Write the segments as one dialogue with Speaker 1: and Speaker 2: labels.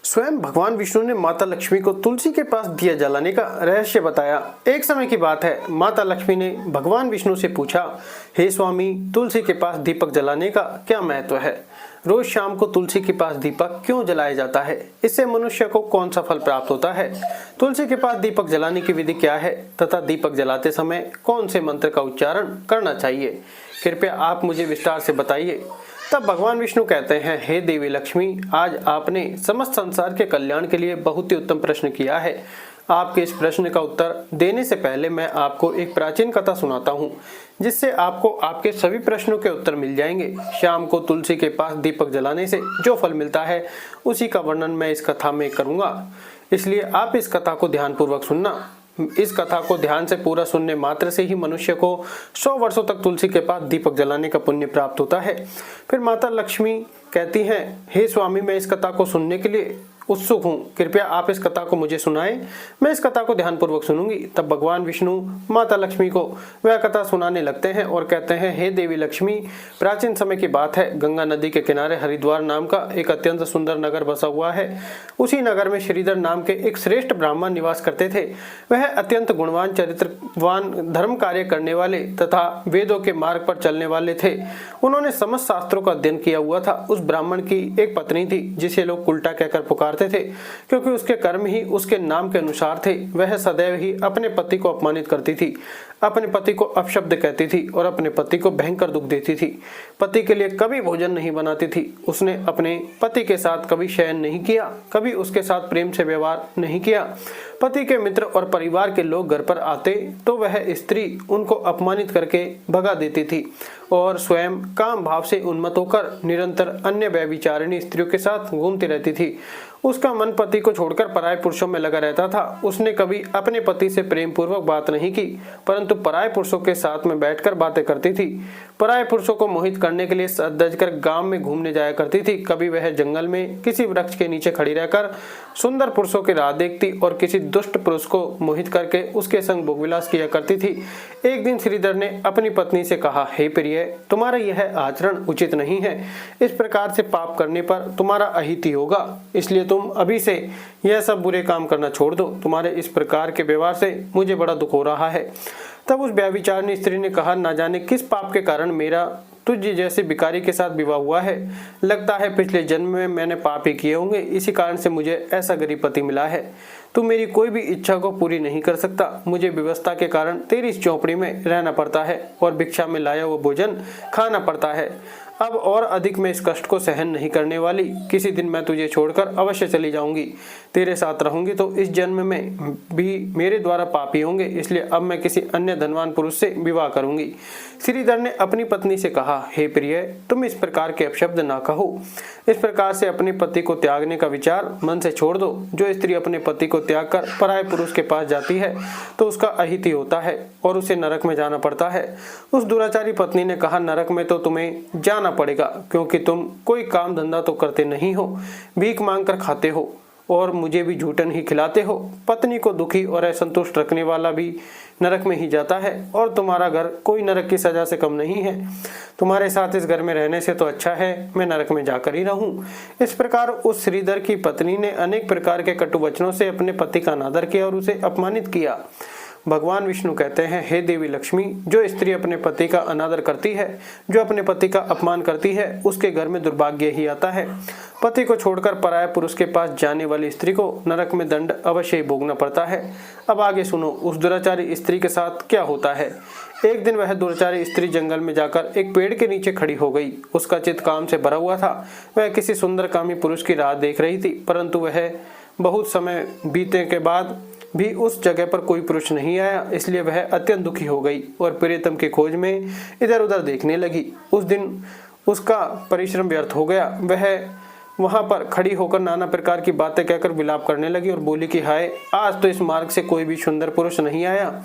Speaker 1: स्वयं भगवान विष्णु ने माता लक्ष्मी को तुलसी के पास दिया जलाने का रहस्य बताया। एक समय की बात है, माता लक्ष्मी ने भगवान विष्णु से पूछा, हे स्वामी, तुलसी के पास दीपक जलाने का क्या महत्व है? रोज शाम को तुलसी के पास दीपक क्यों जलाया जाता है? इससे मनुष्य को कौन सा फल प्राप्त होता है? तुलसी के पास दीपक जलाने की विधि क्या है तथा दीपक जलाते समय कौन से मंत्र का उच्चारण करना चाहिए? कृपया आप मुझे विस्तार से बताइए। तब भगवान विष्णु कहते हैं, हे देवी लक्ष्मी, आज आपने समस्त संसार के कल्याण के लिए बहुत ही उत्तम प्रश्न किया है। आपके इस प्रश्न का उत्तर देने से पहले मैं आपको एक प्राचीन कथा सुनाता हूँ, जिससे आपको आपके सभी प्रश्नों के उत्तर मिल जाएंगे। शाम को तुलसी के पास दीपक जलाने से जो फल मिलता है, उसी का वर्णन मैं इस कथा में करूंगा, इसलिए आप इस कथा को ध्यानपूर्वक सुनना। इस कथा को ध्यान से पूरा सुनने मात्र से ही मनुष्य को 100 वर्षों तक तुलसी के पास दीपक जलाने का पुण्य प्राप्त होता है। फिर माता लक्ष्मी कहती हैं, हे स्वामी, मैं इस कथा को सुनने के लिए उत्सुक हूँ, कृपया आप इस कथा को मुझे सुनाएं। मैं इस कथा को ध्यानपूर्वक सुनूंगी। तब भगवान विष्णु माता लक्ष्मी को वह कथा सुनाने लगते हैं और कहते हैं, हे देवी लक्ष्मी, प्राचीन समय की बात है। गंगा नदी के किनारे हरिद्वार नाम का एक अत्यंत सुंदर नगर बसा हुआ है। उसी नगर में श्रीधर नाम के एक श्रेष्ठ ब्राह्मण निवास करते थे। वह अत्यंत गुणवान, चरित्रवान, धर्म कार्य करने वाले तथा वेदों के मार्ग पर चलने वाले थे। उन्होंने समस्त शास्त्रों का अध्ययन किया हुआ था। उस ब्राह्मण की एक पत्नी थी, जिसे लोग उल्टा कहकर पुकारते थे, क्योंकि उसके कर्म ही उसके नाम के अनुसार थे। वह सदैव ही अपने पति को अपमानित करती थी, अपने पति को अपशब्द कहती थी और अपने पति को भयंकर दुख देती थी। पति के लिए कभी भोजन नहीं बनाती थी। उसने अपने पति के साथ कभी शयन नहीं किया, कभी उसके साथ प्रेम से व्यवहार नहीं किया। पति के मित्र और परिवार के लोग घर पर आते तो वह स्त्री उनको अपमानित करके भगा देती थी और स्वयं काम भाव से उन्मत्त होकर निरंतर अन्य व्यभिचारिणी स्त्रियों के साथ घूमती रहती थी। उसका मन पति को छोड़कर पराये पुरुषों में लगा रहता था। उसने कभी अपने पति से प्रेम पूर्वक बात नहीं की, परंतु पराये पुरुषों के साथ में बैठकर बातें करती थी। पराये पुरुषों को मोहित करने के लिए सज-धजकर गांव में घूमने जाया करती थी। कभी वह जंगल में किसी वृक्ष के नीचे खड़ी रहकर सुंदर पुरुषों की राह देखती और किसी दुष्ट पुरुष को मोहित करके उसके संग भोगविलास किया करती थी। एक दिन श्रीधर ने अपनी पत्नी से कहा, हे प्रिय, तुम्हारा यह आचरण उचित नहीं है। इस प्रकार से पाप करने पर तुम्हारा अहित होगा, इसलिए तुम अभी से यह सब बुरे काम करना छोड़ दो। तुम्हारे इस प्रकार के व्यवहार से मुझे बड़ा दुख हो रहा है। तब उस व्यभिचारिणी स्त्री ने कहा, न जाने किस पाप के कारण मेरा तुझ जैसे भिखारी के साथ विवाह हुआ है। लगता है पिछले जन्म में मैंने पाप ही किए होंगे, इसी कारण से मुझे ऐसा गरीब पति मिला है। तू मेरी कोई भी इच्छा को पूरी नहीं कर सकता। मुझे व्यवस्था के कारण तेरी इस झोंपड़ी में रहना पड़ता है और भिक्षा में लाया हुआ भोजन खाना पड़ता है। अब और अधिक मैं इस कष्ट को सहन नहीं करने वाली। किसी दिन मैं तुझे छोड़कर अवश्य चली जाऊंगी। तेरे साथ रहूंगी तो इस जन्म में भी मेरे द्वारा पापी होंगे, इसलिए अब मैं किसी अन्य धनवान पुरुष से विवाह करूंगी। श्रीधर ने अपनी पत्नी से कहा, हे प्रिय, तुम इस प्रकार के अपशब्द ना कहो। इस प्रकार से अपने पति को त्यागने का विचार मन से छोड़ दो। जो स्त्री अपने पति को त्याग कर पराये पुरुष के पास जाती है तो उसका अहित ही होता है और उसे नरक में जाना पड़ता है। उस दुराचारी पत्नी ने कहा, नरक में तो तुम्हें जाना पड़ेगा, क्योंकि तुम कोई काम धंधा तो करते नहीं हो, भीख मांग कर खाते हो और मुझे भी झूठन ही खिलाते हो। पत्नी को दुखी और असंतुष्ट रखने वाला भी नरक में ही जाता है और तुम्हारा घर कोई नरक की सजा से कम नहीं है। तुम्हारे साथ इस घर में रहने से तो अच्छा है मैं नरक में जाकर ही रहूं। इस प्रकार उस श्रीधर की पत्नी ने अनेक प्रकार के कटु वचनों से अपने पति का अनादर किया और उसे अपमानित किया। भगवान विष्णु कहते हैं, हे देवी लक्ष्मी, जो स्त्री अपने पति का अनादर करती है, जो अपने पति का अपमान करती है, उसके घर में दुर्भाग्य ही आता है। पति को छोड़कर पराये पुरुष के पास जाने वाली स्त्री को नरक में दंड अवश्य ही भोगना पड़ता है। अब आगे सुनो, उस दुराचारी स्त्री के साथ क्या होता है। एक दिन वह दुराचारी स्त्री जंगल में जाकर एक पेड़ के नीचे खड़ी हो गई। उसका चित्त काम से भरा हुआ था। वह किसी सुंदरकामी पुरुष की राह देख रही थी, परंतु वह बहुत समय बीतने के बाद भी उस जगह पर कोई पुरुष नहीं आया, इसलिए वह अत्यंत दुखी हो गई और प्रियतम की खोज में इधर उधर देखने लगी। उस दिन उसका परिश्रम व्यर्थ हो गया। वह वहां पर खड़ी होकर नाना प्रकार की बातें कहकर विलाप करने लगी और बोली कि हाय, आज तो इस मार्ग से कोई भी सुंदर पुरुष नहीं आया।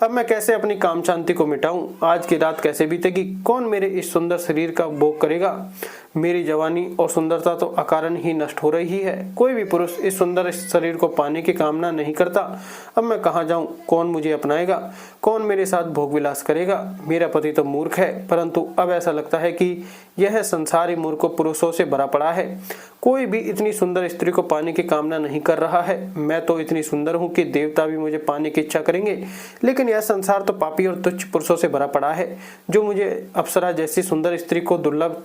Speaker 1: अब मैं कैसे अपनी काम शांति को मिटाऊं? आज की रात कैसे बीतेगी? कौन मेरे इस सुंदर शरीर का भोग करेगा? मेरी जवानी और सुंदरता तो अकारण ही नष्ट हो रही है। कोई भी पुरुष इस सुंदर शरीर को पाने की कामना नहीं करता। अब मैं कहाँ जाऊं? कौन मुझे अपनाएगा? कौन मेरे साथ भोग विलास करेगा? मेरा पति तो मूर्ख है, परंतु अब ऐसा लगता है कि यह संसारी मूर्ख पुरुषों से भरा पड़ा है। कोई भी इतनी सुंदर स्त्री को पाने की कामना नहीं कर रहा है। मैं तो इतनी सुंदर हूँ कि देवता भी मुझे पाने की इच्छा करेंगे, लेकिन यह संसार तो पापी और तुच्छ पुरुषों से भरा पड़ा है, जो मुझे अप्सरा जैसी सुंदर स्त्री को दुर्लभ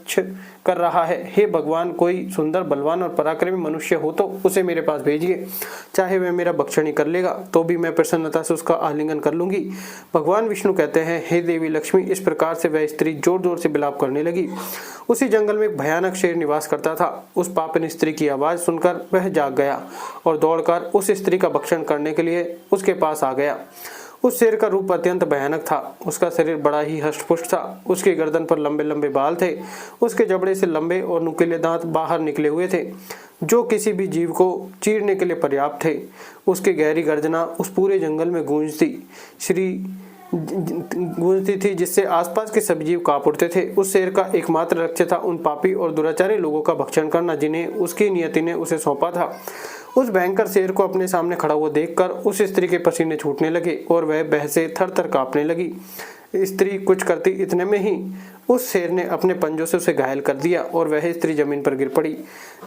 Speaker 1: कर रहा है। हे भगवान, कोई सुंदर, बलवान और पराक्रमी मनुष्य हो तो उसे मेरे पास भेजिए। चाहे वह मेरा भक्षण ही कर लेगा तो भी मैं प्रसन्नता से उसका आलिंगन कर लूंगी। भगवान विष्णु कहते हैं, हे देवी लक्ष्मी। इस प्रकार से वह स्त्री जोर जोर से विलाप करने लगी। उसी जंगल में एक भयानक शेर निवास करता था। उस पापिन स्त्री की आवाज सुनकर वह जाग गया और दौड़कर उस स्त्री का भक्षण करने के लिए उसके पास आ गया। उस शेर का रूप अत्यंत भयानक था। उसका शरीर बड़ा ही हष्टपुष्ट था। उसकी गर्दन पर लंबे लंबे बाल थे। उसके जबड़े से लंबे और नुकीले दांत बाहर निकले हुए थे, जो किसी भी जीव को चीरने के लिए पर्याप्त थे। उसकी गहरी गर्जना उस पूरे जंगल में गूंजती थी, जिससे आसपास के सभी जीव कांप उठते थे। उस शेर का एकमात्र लक्ष्य था उन पापी और दुराचारी लोगों का भक्षण करना, जिन्हें उसकी नियति ने उसे सौंपा था। उस भयंकर शेर को अपने सामने खड़ा हुआ देखकर उस स्त्री के पसीने छूटने लगे और वह भय से थर-थर कांपने लगी। स्त्री कुछ करती इतने में ही उस शेर ने अपने पंजों से उसे घायल कर दिया और वह स्त्री जमीन पर गिर पड़ी।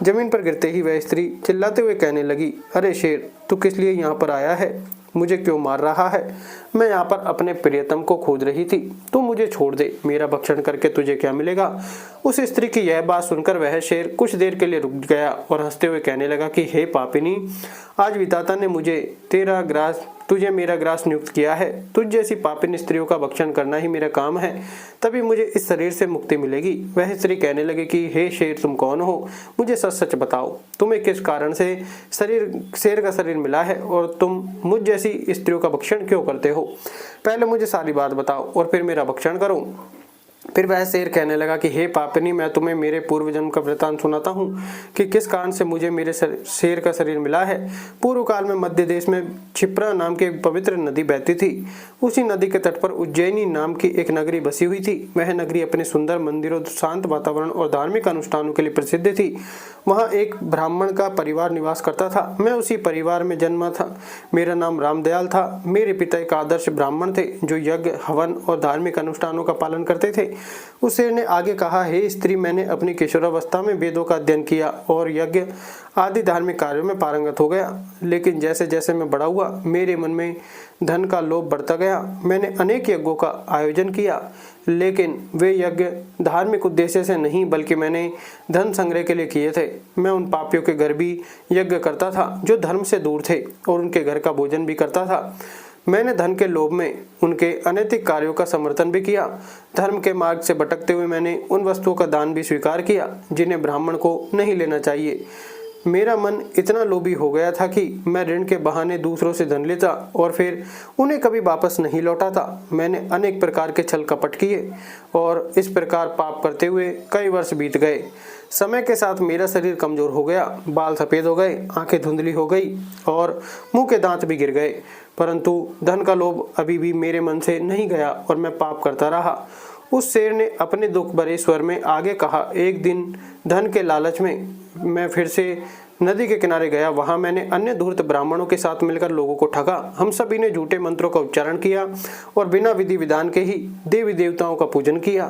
Speaker 1: जमीन पर गिरते ही वह स्त्री चिल्लाते हुए कहने लगी, अरे शेर, तू किस लिए यहाँ पर आया है? मुझे क्यों मार रहा है? मैं यहाँ पर अपने प्रियतम को खोज रही थी। तू मुझे छोड़ दे। मेरा भक्षण करके तुझे क्या मिलेगा? उस स्त्री की यह बात सुनकर वह शेर कुछ देर के लिए रुक गया और हंसते हुए कहने लगा कि हे पापिनी, आज विधाता ने तुझे मेरा ग्रास नियुक्त किया है। तुझ जैसी पापिन स्त्रियों का भक्षण करना ही मेरा काम है, तभी मुझे इस शरीर से मुक्ति मिलेगी। वह स्त्री कहने लगी कि हे शेर, तुम कौन हो? मुझे सच सच बताओ, तुम्हें किस कारण से शेर का शरीर मिला है और तुम मुझ जैसी स्त्रियों का भक्षण क्यों करते हो? पहले मुझे सारी बात बताओ और फिर मेरा भक्षण करो। फिर वह शेर कहने लगा कि हे पापिनी, मैं तुम्हें मेरे पूर्व जन्म का वृतांत सुनाता हूँ कि किस कारण से मुझे मेरे शेर का शरीर मिला है। पूर्व काल में मध्य देश में क्षिप्रा नाम की एक पवित्र नदी बहती थी। उसी नदी के तट पर उज्जैनी नाम की एक नगरी बसी हुई थी। वह नगरी अपने सुंदर मंदिरों, शांत वातावरण और धार्मिक अनुष्ठानों के लिए प्रसिद्ध थी। वहाँ एक ब्राह्मण का परिवार निवास करता था। मैं उसी परिवार में जन्मा था। मेरा नाम रामदयाल था। मेरे पिता एक आदर्श ब्राह्मण थे, जो यज्ञ, हवन और धार्मिक अनुष्ठानों का पालन करते थे। उस शेर ने आगे कहा, हे स्त्री, मैंने अपनी किशोरावस्था में वेदों का अध्ययन किया और यज्ञ आदि धार्मिक कार्यों में पारंगत हो गया। लेकिन जैसे जैसे मैं बड़ा हुआ, मेरे मन में धन का लोभ बढ़ता गया। मैंने अनेक यज्ञों का आयोजन किया, लेकिन वे यज्ञ धार्मिक उद्देश्य से नहीं, बल्कि मैंने धन संग्रह के लिए किए थे। मैं उन पापियों के घर भी यज्ञ करता था जो धर्म से दूर थे, और उनके घर का भोजन भी करता था। मैंने धन के लोभ में उनके अनैतिक कार्यों का समर्थन भी किया। धर्म के मार्ग से भटकते हुए मैंने उन वस्तुओं का दान भी स्वीकार किया जिन्हें ब्राह्मण को नहीं लेना चाहिए। मेरा मन इतना लोभी हो गया था कि मैं ऋण के बहाने दूसरों से धन लेता और फिर उन्हें कभी वापस नहीं लौटाता। मैंने अनेक प्रकार के छल कपट किए और इस प्रकार पाप करते हुए कई वर्ष बीत गए। समय के साथ मेरा शरीर कमजोर हो गया, बाल सफेद हो गए, आंखें धुंधली हो गई और मुंह के दांत भी गिर गए। परंतु धन का लोभ अभी भी मेरे मन से नहीं गया और मैं पाप करता रहा। उस शेर ने अपने दुख भरे स्वर में आगे कहा, एक दिन धन के लालच में मैं फिर से नदी के किनारे गया। वहां मैंने अन्य धूर्त ब्राह्मणों के साथ मिलकर लोगों को ठगा। हम सभी ने झूठे मंत्रों का उच्चारण किया और बिना विधि विधान के ही देवी देवताओं का पूजन किया।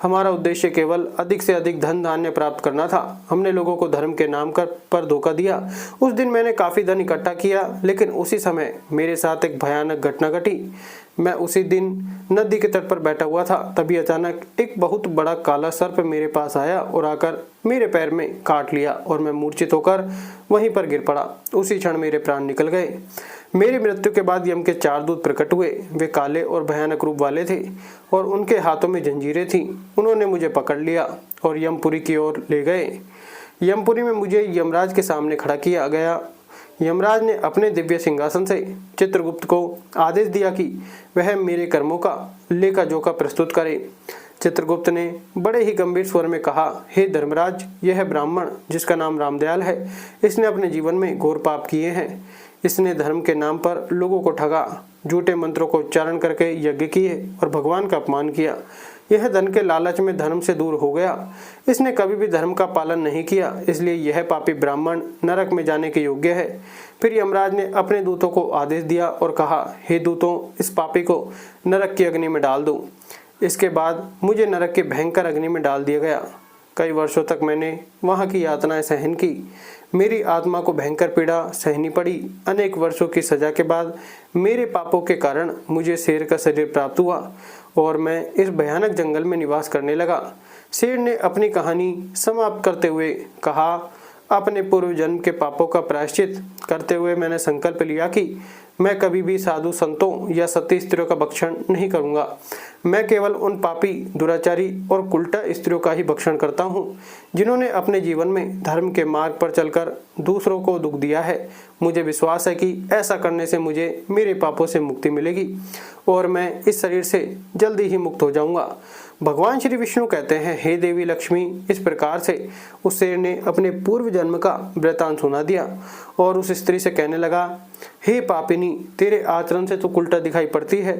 Speaker 1: हमारा उद्देश्य केवल अधिक से अधिक धन धान्य प्राप्त करना था। हमने लोगों को धर्म के नाम पर धोखा दिया। उस दिन मैंने काफी धन इकट्ठा किया, लेकिन उसी समय मेरे साथ एक भयानक घटना घटी। मैं उसी दिन नदी के तट पर बैठा हुआ था, तभी अचानक एक बहुत बड़ा काला सर्प मेरे पास आया और आकर मेरे पैर में काट लिया और मैं मूर्छित होकर वहीं पर गिर पड़ा। उसी क्षण मेरे प्राण निकल गए। मेरी मृत्यु के बाद यम के 4 दूत प्रकट हुए। वे काले और भयानक रूप वाले थे और उनके हाथों में जंजीरें थीं। उन्होंने मुझे पकड़ लिया और यमपुरी की ओर ले गए। यमपुरी में मुझे यमराज के सामने खड़ा किया गया। यमराज ने अपने दिव्य सिंहासन से चित्रगुप्त को आदेश दिया कि वह मेरे कर्मों का लेखा जोखा प्रस्तुत करे। चित्रगुप्त ने बड़े ही गंभीर स्वर में कहा, हे धर्मराज, यह ब्राह्मण जिसका नाम रामदयाल है, इसने अपने जीवन में घोर पाप किए हैं। इसने धर्म के नाम पर लोगों को ठगा, झूठे मंत्रों को उच्चारण करके यज्ञ किए और भगवान का अपमान किया। यह धन के लालच में धर्म से दूर हो गया। इसने कभी भी धर्म का पालन नहीं किया, इसलिए यह पापी ब्राह्मण नरक में जाने के योग्य है। फिर यमराज ने अपने दूतों को आदेश दिया और कहा, हे दूतों, इस पापी को नरक की अग्नि में डाल दो। इसके बाद मुझे नरक की भयंकर अग्नि में डाल दिया गया। कई वर्षों तक मैंने वहाँ की यातनाएं सहन की। मेरी आत्मा को भयंकर पीड़ा सहनी पड़ी। अनेक वर्षों की सजा के बाद मेरे पापों के कारण मुझे शेर का शरीर प्राप्त हुआ और मैं इस भयानक जंगल में निवास करने लगा। शेर ने अपनी कहानी समाप्त करते हुए कहा, अपने पूर्व जन्म के पापों का प्रायश्चित करते हुए मैंने संकल्प लिया कि मैं कभी भी साधु संतों या सती स्त्रियों का भक्षण नहीं करूंगा। मैं केवल उन पापी, दुराचारी और कुलटा स्त्रियों का ही भक्षण करता हूँ जिन्होंने अपने जीवन में धर्म के मार्ग पर चलकर दूसरों को दुख दिया है। मुझे विश्वास है कि ऐसा करने से मुझे मेरे पापों से मुक्ति मिलेगी और मैं इस शरीर से जल्दी ही मुक्त हो जाऊंगा। भगवान श्री विष्णु कहते हैं, हे देवी लक्ष्मी, इस प्रकार से उस शेर ने अपने पूर्व जन्म का वृतांत सुना दिया और उस स्त्री से कहने लगा, हे पापिनी, तेरे आचरण से तो उल्टा दिखाई पड़ती है।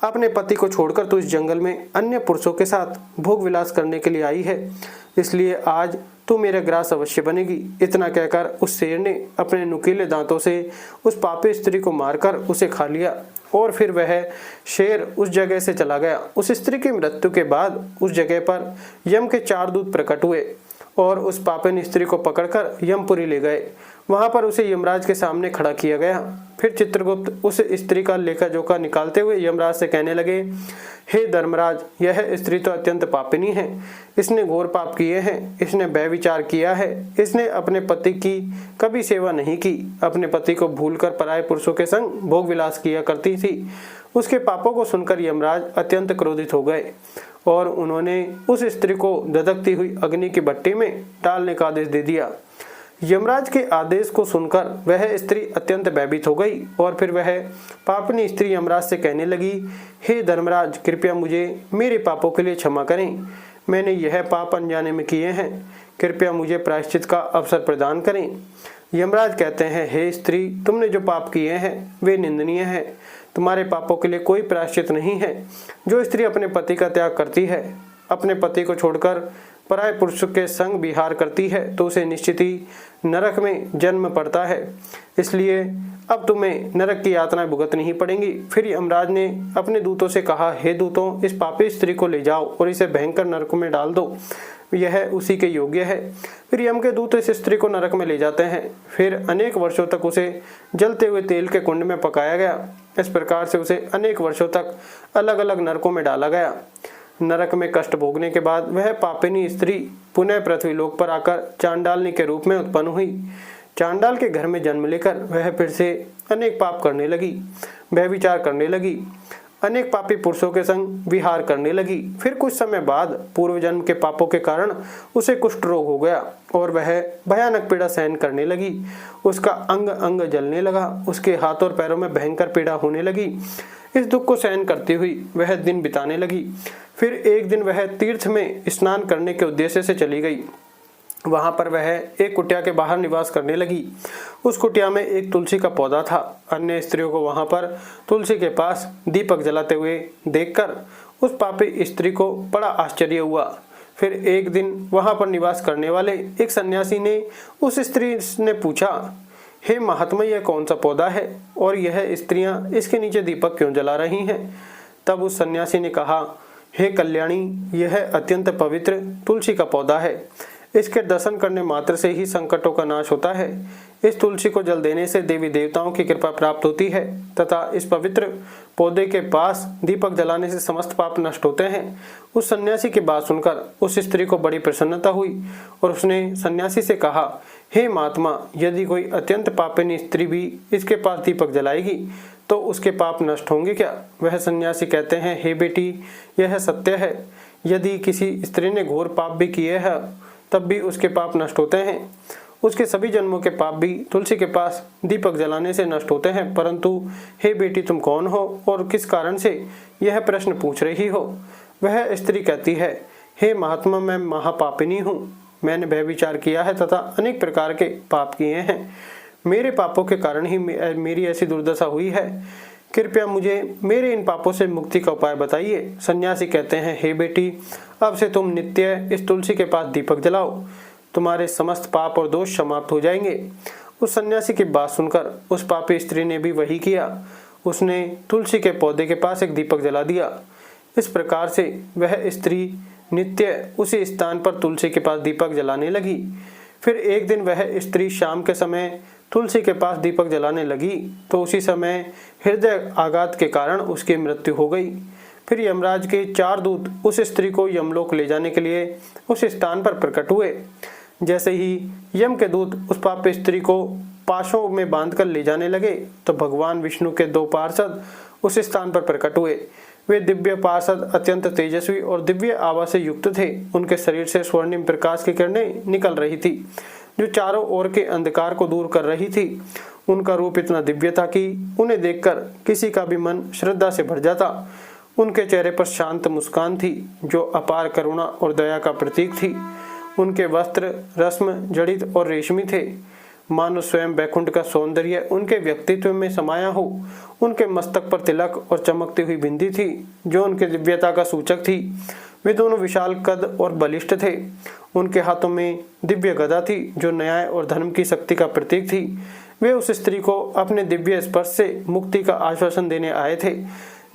Speaker 1: अपने पति को छोड़कर तू इस जंगल में अन्य पुरुषों के साथ भोग विलास करने के लिए आई है, इसलिए आज तू मेरा ग्रास अवश्य बनेगी। इतना कहकर उस शेर ने अपने नुकीले दांतों से उस पापी स्त्री को मारकर उसे खा लिया और फिर वह शेर उस जगह से चला गया। उस स्त्री की मृत्यु के बाद उस जगह पर यम के 4 दूत प्रकट हुए और उस पापिन स्त्री को पकड़कर यमपुरी ले गए। वहां पर उसे यमराज के सामने खड़ा किया गया। फिर चित्रगुप्त उस स्त्री का लेखा जोखा निकालते हुए यमराज से कहने लगे, हे धर्मराज, यह स्त्री तो अत्यंत पापिनी है। इसने घोर पाप किए हैं। इसने व्यभिचार किया है। इसने अपने पति की कभी सेवा नहीं की। अपने पति को भूलकर पराये पुरुषों के संग भोग विलास किया करती थी। उसके पापों को सुनकर यमराज अत्यंत क्रोधित हो गए और उन्होंने उस स्त्री को धधकती हुई अग्नि की भट्टी में डालने का आदेश दे दिया। यमराज के आदेश को सुनकर वह स्त्री अत्यंत भयभीत हो गई और फिर वह पापनी स्त्री यमराज से कहने लगी, हे धर्मराज, कृपया मुझे मेरे पापों के लिए क्षमा करें। मैंने यह पाप अनजाने में किए हैं। कृपया मुझे प्रायश्चित का अवसर प्रदान करें। यमराज कहते हैं, हे स्त्री, तुमने जो पाप किए हैं वे निंदनीय हैं। तुम्हारे पापों के लिए कोई प्रायश्चित नहीं है। जो स्त्री अपने पति का त्याग करती है, अपने पति को छोड़कर पराये पुरुष के संग विहार करती है, तो उसे निश्चित ही नरक में जन्म पड़ता है। इसलिए अब तुम्हें नरक की यातनाएं भुगतनी ही पड़ेंगी। फिर यमराज ने अपने दूतों से कहा, हे दूतों, इस पापी स्त्री को ले जाओ और इसे भयंकर नरक में डाल दो। यह उसी के योग्य है। फिर यम के दूत इस स्त्री को नरक में ले जाते हैं। फिर अनेक वर्षों तक उसे जलते हुए तेल के कुंड में पकाया गया। इस प्रकार से उसे अनेक वर्षों तक अलग अलग नरकों में डाला गया। नरक में कष्ट भोगने के बाद वह पापिनी स्त्री पुनः पृथ्वी लोक पर आकर चांडालनी के रूप में उत्पन्न हुई। चांडाल के घर में जन्म लेकर वह फिर से अनेक पाप करने लगी, व्यभिचार करने लगी, अनेक पापी पुरुषों के संग विहार करने लगी। फिर कुछ समय बाद पूर्व जन्म के पापों के कारण उसे कुष्ठ रोग हो गया और वह भयानक पीड़ा सहन करने लगी। उसका अंग अंग जलने लगा। उसके हाथ और पैरों में भयंकर पीड़ा होने लगी। इस दुख को सहन करती हुई वह दिन बिताने लगी। फिर एक दिन वह तीर्थ में स्नान करने के उद्देश्य से चली गई। वहां पर वह एक कुटिया के बाहर निवास करने लगी। उस कुटिया में एक तुलसी का पौधा था। अन्य स्त्रियों को वहां पर तुलसी के पास दीपक जलाते हुए देखकर उस पापी स्त्री को बड़ा आश्चर्य हुआ। फिर एक दिन वहां पर निवास करने वाले एक सन्यासी ने उस स्त्री ने पूछा, हे महात्मा, यह कौन सा पौधा है और यह स्त्रियां इसके नीचे दीपक क्यों जला रही हैं? तब उस सन्यासी ने कहा, हे कल्याणी, यह अत्यंत पवित्र तुलसी का पौधा है। इसके दर्शन करने मात्र से ही संकटों का नाश होता है। इस तुलसी को जल देने से देवी देवताओं की कृपा प्राप्त होती है तथा इस पवित्र पौधे के पास दीपक जलाने से समस्त पाप नष्ट होते हैं। उस सन्यासी की बात सुनकर उस स्त्री को बड़ी प्रसन्नता हुई और उसने सन्यासी से कहा, हे महात्मा, यदि कोई अत्यंत पापिनी स्त्री भी इसके पास दीपक जलाएगी तो उसके पाप नष्ट होंगे क्या? वह सन्यासी कहते हैं, हे बेटी, यह सत्य है। यदि किसी स्त्री ने घोर पाप भी किए हैं तब भी उसके पाप नष्ट होते हैं। उसके सभी जन्मों के पाप भी तुलसी के पास दीपक जलाने से नष्ट होते हैं। परंतु हे बेटी, तुम कौन हो और किस कारण से यह प्रश्न पूछ रही हो? वह स्त्री कहती है, हे महात्मा, मैं महापापिनी हूँ। मैंने व्यभिचार किया है तथा अनेक प्रकार के पाप किए हैं। मेरे पापों के कारण ही मेरी ऐसी दुर्दशा हुई है। कृपया मुझे मेरे इन पापों से मुक्ति का उपाय बताइए। सन्यासी कहते हैं, हे बेटी, अब से तुम नित्य इस तुलसी के पास दीपक जलाओ, तुम्हारे समस्त पाप और दोष समाप्त हो जाएंगे। उस सन्यासी की बात सुनकर उस पापी स्त्री ने भी वही किया। उसने तुलसी के पौधे के पास एक दीपक जला दिया। इस प्रकार से वह स्त्री नित्य उसी स्थान पर तुलसी के पास दीपक जलाने लगी। फिर एक दिन वह स्त्री शाम के समय तुलसी के पास दीपक जलाने लगी तो उसी समय हृदय आघात के कारण उसकी मृत्यु हो गई। फिर यमराज के 4 दूत उस स्त्री को यमलोक ले जाने के लिए उस स्थान पर प्रकट हुए। जैसे ही यम के दूत उस पापी स्त्री को पाशों में बांधकर ले जाने लगे तो भगवान विष्णु के 2 पार्षद उस स्थान पर प्रकट हुए। वे दिव्य पार्षद अत्यंत तेजस्वी और दिव्य आभा से युक्त थे। उनके शरीर से स्वर्णिम प्रकाश की किरणें निकल रही थी जो चारों ओर के अंधकार को दूर कर रही थी। उनका रूप इतना दिव्य था कि उन्हें देखकर किसी का भी मन श्रद्धा से भर जाता। उनके चेहरे पर शांत मुस्कान थी जो अपार करुणा और दया का प्रतीक थी। उनके वस्त्र रस्म जड़ित और रेशमी थे, मानो स्वयं बैकुंठ का सौंदर्य उनके व्यक्तित्व में समाया हो। उनके मस्तक पर तिलक और चमकती हुई बिंदी थी जो उनके दिव्यता का सूचक थी। वे दोनों विशाल कद और बलिष्ठ थे। उनके हाथों में दिव्य गदा थी जो न्याय और धर्म की शक्ति का प्रतीक थी। वे उस स्त्री को अपने दिव्य स्पर्श से मुक्ति का आश्वासन देने आए थे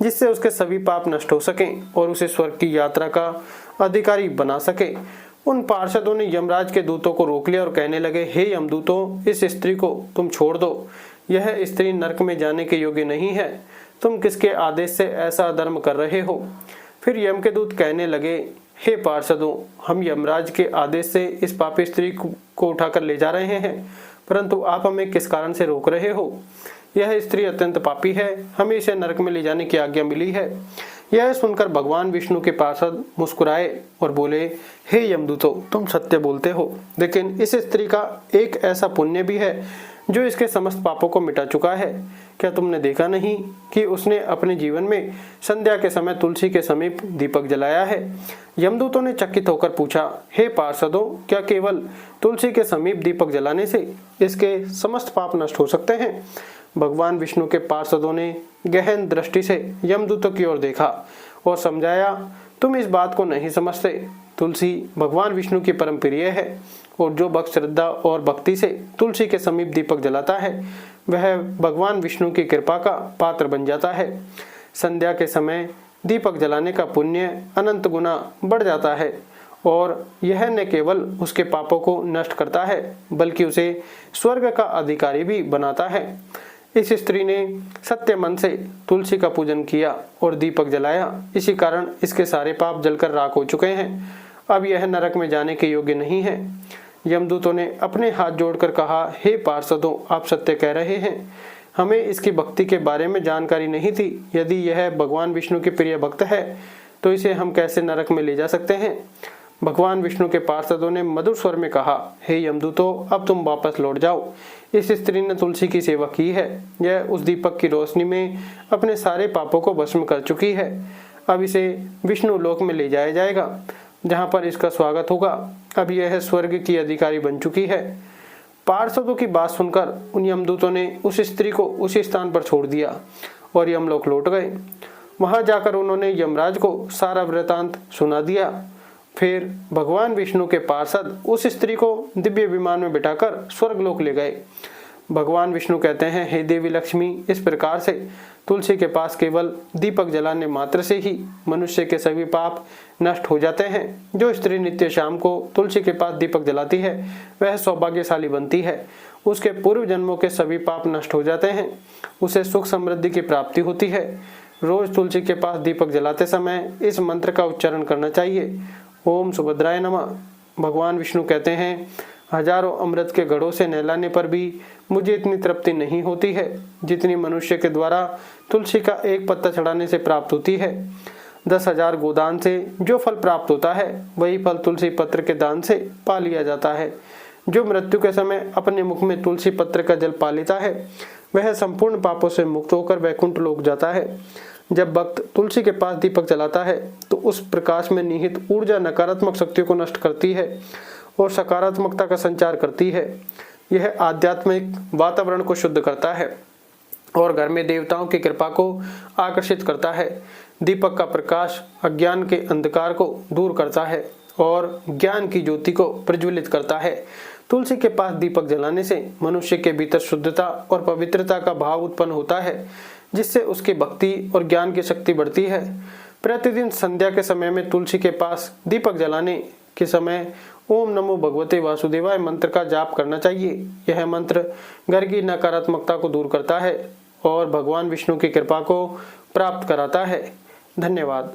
Speaker 1: जिससे उसके सभी पाप नष्ट हो सकें और उसे स्वर्ग की यात्रा का अधिकारी बना सके। उन पार्षदों ने यमराज के दूतों को रोक लिया और कहने लगे, हे यमदूतों, इस स्त्री को तुम छोड़ दो। यह स्त्री नरक में जाने के योग्य नहीं है। तुम किसके आदेश से ऐसा अधर्म कर रहे हो? फिर यम के दूत कहने लगे, हे पार्षदों, हम यमराज के आदेश से इस पापी स्त्री को उठाकर ले जा रहे हैं, परंतु आप हमें किस कारण से रोक रहे हो? यह स्त्री अत्यंत पापी है, हमें इसे नरक में ले जाने की आज्ञा मिली है। यह सुनकर भगवान विष्णु के पार्षद मुस्कुराए और बोले, हे यमदूतों, तुम सत्य बोलते हो, लेकिन इस स्त्री का एक ऐसा पुण्य भी है जो इसके समस्त पापों को मिटा चुका है। क्या तुमने देखा नहीं कि उसने अपने जीवन में संध्या के समय तुलसी के समीप दीपक जलाया है? यमदूतों ने चकित होकर पूछा, हे पार्षदों, क्या केवल तुलसी के समीप दीपक जलाने से इसके समस्त पाप नष्ट हो सकते हैं? भगवान विष्णु के पार्षदों ने गहन दृष्टि से यमदूतों की ओर देखा और समझाया, तुम इस बात को नहीं समझते। तुलसी भगवान विष्णु की परम प्रिय है और जो भक्त श्रद्धा और भक्ति से तुलसी के समीप दीपक जलाता है वह भगवान विष्णु की कृपा का पात्र बन जाता है। संध्या के समय दीपक जलाने का पुण्य अनंत गुना बढ़ जाता है और यह न केवल उसके पापों को नष्ट करता है बल्कि उसे स्वर्ग का अधिकारी भी बनाता है। इस स्त्री ने सत्य मन से तुलसी का पूजन किया और दीपक जलाया, इसी कारण इसके सारे पाप जलकर राख हो चुके हैं। अब यह नरक में जाने के योग्य नहीं है। यमदूतों ने अपने हाथ जोड़कर कहा, हे पार्षदों, आप सत्य कह रहे हैं। हमें इसकी भक्ति के बारे में जानकारी नहीं थी। यदि यह भगवान विष्णु के प्रिय भक्त है तो इसे हम कैसे नरक में ले जा सकते हैं? भगवान विष्णु के पार्षदों ने मधुर स्वर में कहा, हे यमदूतों, अब तुम वापस लौट जाओ। इस स्त्री ने तुलसी की सेवा की है। यह उस दीपक की रोशनी में अपने सारे पापों को भस्म कर चुकी है। अब इसे विष्णु लोक में ले जाया जाएगा जहां पर इसका स्वागत होगा। अब यह स्वर्ग की अधिकारी बन चुकी है। पार्षदों की बात सुनकर उन यमदूतों ने उस स्त्री को उसी स्थान पर छोड़ दिया और यमलोक लौट गए। वहां जाकर उन्होंने यमराज को सारा वृतांत सुना दिया। फिर भगवान विष्णु के पार्षद उस स्त्री को दिव्य विमान में बिठाकर स्वर्गलोक ले गए। भगवान विष्णु कहते हैं, हे देवी लक्ष्मी, इस प्रकार से तुलसी के पास केवल दीपक जलाने मात्र से ही मनुष्य के सभी पाप नष्ट हो जाते हैं। जो स्त्री नित्य शाम को तुलसी के पास दीपक जलाती है वह सौभाग्यशाली बनती है। उसके पूर्व जन्मों के सभी पाप नष्ट हो जाते हैं। उसे सुख समृद्धि की प्राप्ति होती है। रोज तुलसी के पास दीपक जलाते समय इस मंत्र का उच्चारण करना चाहिए, ओम सुभद्राय नमः। भगवान विष्णु कहते हैं, हजारों अमृत के घड़ों से नहलाने पर भी मुझे इतनी तृप्ति नहीं होती है जितनी मनुष्य के द्वारा तुलसी का एक पत्ता चढ़ाने से प्राप्त होती है। 10,000 गोदान से जो फल प्राप्त होता है वही फल तुलसी पत्र के दान से पा लिया जाता है। जो मृत्यु के समय अपने मुख में तुलसी पत्र का जल पा लेता है वह संपूर्ण पापों से मुक्त होकर वैकुंठ लोक जाता है। जब भक्त तुलसी के पास दीपक जलाता है तो उस प्रकाश में निहित ऊर्जा नकारात्मक शक्तियों को नष्ट करती है और सकारात्मकता का संचार करती है। यह आध्यात्मिक वातावरण को शुद्ध करता है। और घर में देवताओं की कृपा को आकर्षित करता है। दीपक का प्रकाश अज्ञान के अंधकार को दूर करता है और ज्ञान की ज्योति को प्रज्वलित करता है। तुलसी के पास दीपक जलाने से मनुष्य के भीतर शुद्धता और पवित्रता का भाव उत्पन्न होता है, जिससे उसकी भक्ति और ज्ञान की शक्ति बढ़ती है। प्रतिदिन संध्या के समय में तुलसी के पास दीपक जलाने के समय ओम नमो भगवते वासुदेवाय मंत्र का जाप करना चाहिए। यह मंत्र घर की नकारात्मकता को दूर करता है और भगवान विष्णु की कृपा को प्राप्त कराता है। धन्यवाद।